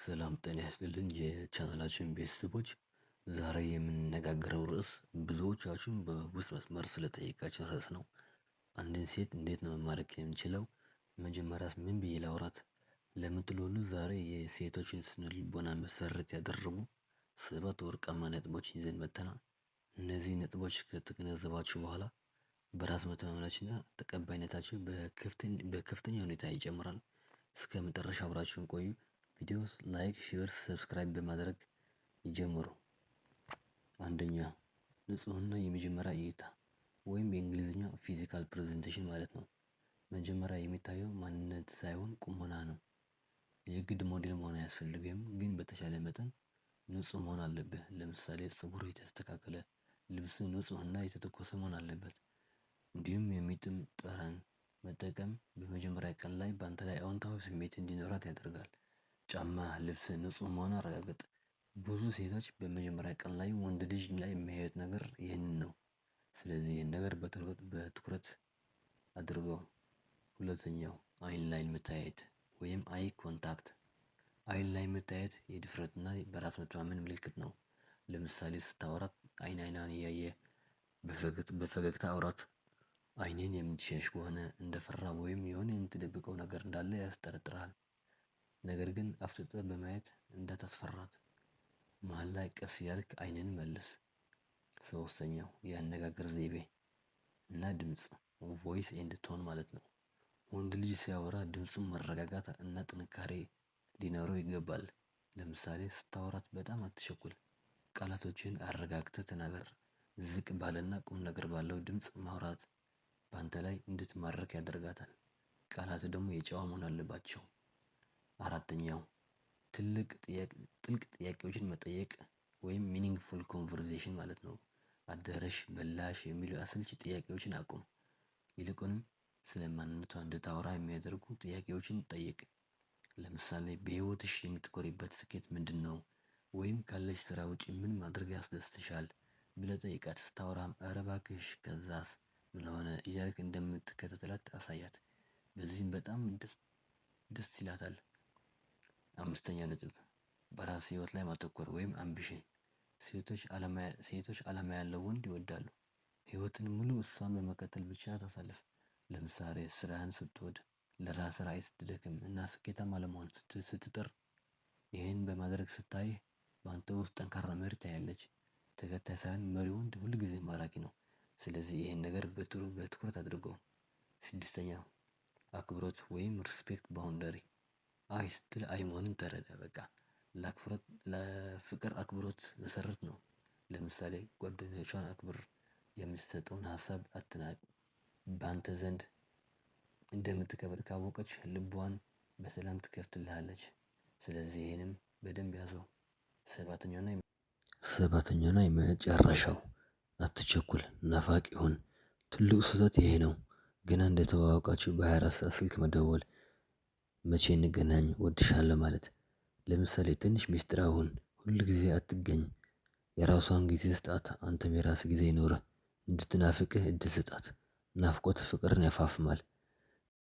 ሰላም ጤና ይስጥልኝ የቻናላችን ቤተሰቦች። ዛሬ የምንነጋገረው ርዕስ ብዙዎቻችሁን በውስጥ መስመር ስለጠየቃችን ርዕስ ነው። አንድን ሴት እንዴት ነው መማረክ የምንችለው? መጀመሪያስ ምን ብዬ ላውራት ለምትሉ ሁሉ ዛሬ የሴቶችን ስነ ልቦና መሰረት ያደረጉ 7 ወርቃማ ነጥቦችን ይዘን መጥተናል። እነዚህ ነጥቦች ከተገነዘባችሁ በኋላ በራስ መተማመናችንና ተቀባይነታችሁ በከፍተኛ ሁኔታ ይጨምራል። እስከ መጨረሻ አብራችሁን ቆዩ። ቪዲዮስ ላይክ፣ ሼር፣ ሰብስክራይብ በማድረግ ይጀምሩ። አንደኛ፣ ንጹህና የመጀመሪያ እይታ ወይም በእንግሊዝኛ ፊዚካል ፕሬዘንቴሽን ማለት ነው። መጀመሪያ የሚታየው ማንነት ሳይሆን ቁመና ነው። የግድ ሞዴል መሆን አያስፈልግም፣ ግን በተቻለ መጠን ንጹህ መሆን አለብህ። ለምሳሌ ፀጉር የተስተካከለ፣ ልብስ ንጹህና የተተኮሰ መሆን አለበት። እንዲሁም የሚጥም ጠረን መጠቀም በመጀመሪያ ቀን ላይ በአንተ ላይ አዎንታዊ ስሜት እንዲኖራት ያደርጋል። ጫማ፣ ልብስ ንጹህ መሆን አረጋግጥ። ብዙ ሴቶች በመጀመሪያ ቀን ላይ ወንድ ልጅ ላይ የሚያዩት ነገር ይህንን ነው። ስለዚህ ይህን ነገር በትኩረት አድርገው። ሁለተኛው አይን ላይ መታየት ወይም አይ ኮንታክት። አይን ላይ መታየት የድፍረትና በራስ መተማመን ምልክት ነው። ለምሳሌ ስታወራት አይኗን እያየ በፈገግታ አውራት። አይኔን የምትሸሽ ከሆነ እንደፈራ ወይም የሆነ የምትደብቀው ነገር እንዳለ ያስጠረጥራል። ነገር ግን አፍጥጠህ በማየት እንዳታስፈራት። መሃል ላይ ቀስ ያልክ አይንን መልስ። ሶስተኛው የአነጋገር ዘይቤ እና ድምጽ ቮይስ ኤንድ ቶን ማለት ነው። ወንድ ልጅ ሲያወራ ድምፁን መረጋጋት እና ጥንካሬ ሊኖረው ይገባል። ለምሳሌ ስታወራት በጣም አትቸኩል። ቃላቶችን አረጋግተህ ተናገር። ዝቅ ባለና ቁም ነገር ባለው ድምጽ ማውራት በአንተ ላይ እንድትማረክ ያደርጋታል። ቃላት ደግሞ የጨዋ መሆን አለባቸው። አራተኛው ጥልቅ ጥያቄዎችን መጠየቅ ወይም ሚኒንግፉል ኮንቨርሴሽን ማለት ነው። አደረሽ፣ በላሽ የሚሉ አሰልቺ ጥያቄዎችን አቁም። ይልቁንም ስለ ማንነቷ እንድታወራ የሚያደርጉ ጥያቄዎችን ጠይቅ። ለምሳሌ በህይወትሽ የምትኮሪበት ስኬት ምንድን ነው? ወይም ካለሽ ስራ ውጪ ምን ማድረግ ያስደስትሻል ብለህ ጠይቃት። ስታወራም ኧረ እባክሽ ከዛስ ምን ሆነ እያልክ እንደምትከታተላት አሳያት። በዚህም በጣም ደስ ይላታል። አምስተኛ ነጥብ በራስ ህይወት ላይ ማተኮር ወይም አምቢሽን። ሴቶች አላማ ያለው ወንድ ይወዳሉ። ህይወትን ሙሉ እሷን በመከተል ብቻ ታሳልፍ። ለምሳሌ ስራህን ስትወድ፣ ለራስ ራዕይ ስትደክም እና ስኬታማ ለመሆን ስትጥር፣ ይህን በማድረግ ስታይ በአንተ ውስጥ ጠንካራ መሪ ታያለች። ተከታይ ሳይሆን መሪ ወንድ ሁልጊዜ ማራኪ ነው። ስለዚህ ይህን ነገር በትኩረት አድርገው። ስድስተኛ አክብሮት ወይም ሪስፔክት ባውንደሪ። አይ ስትል አይ መሆንን ተረዳ። በቃ ለፍቅር አክብሮት መሰረት ነው። ለምሳሌ ጓደኞቿን አክብር፣ የምትሰጠውን ሀሳብ አትናቅ። በአንተ ዘንድ እንደምትከብር ካወቀች ልቧን በሰላም ትከፍትልሃለች። ስለዚህ ይህንም በደንብ ያዘው። ሰባተኛውና የመጨረሻው አትቸኩል፣ ናፋቂ ሁን። ትልቁ ስህተት ይሄ ነው። ገና እንደተዋወቃችሁ በ24 ሰዓት ስልክ መደወል፣ መቼ እንገናኝ፣ እወድሻለሁ ማለት። ለምሳሌ ትንሽ ሚስጥራዊ ሁን፣ ሁል ጊዜ አትገኝ። የራሷን ጊዜ ስጣት፣ አንተም የራስ ጊዜ ይኖርህ። እንድትናፍቅህ እድል ስጣት። ናፍቆት ፍቅርን ያፋፍማል።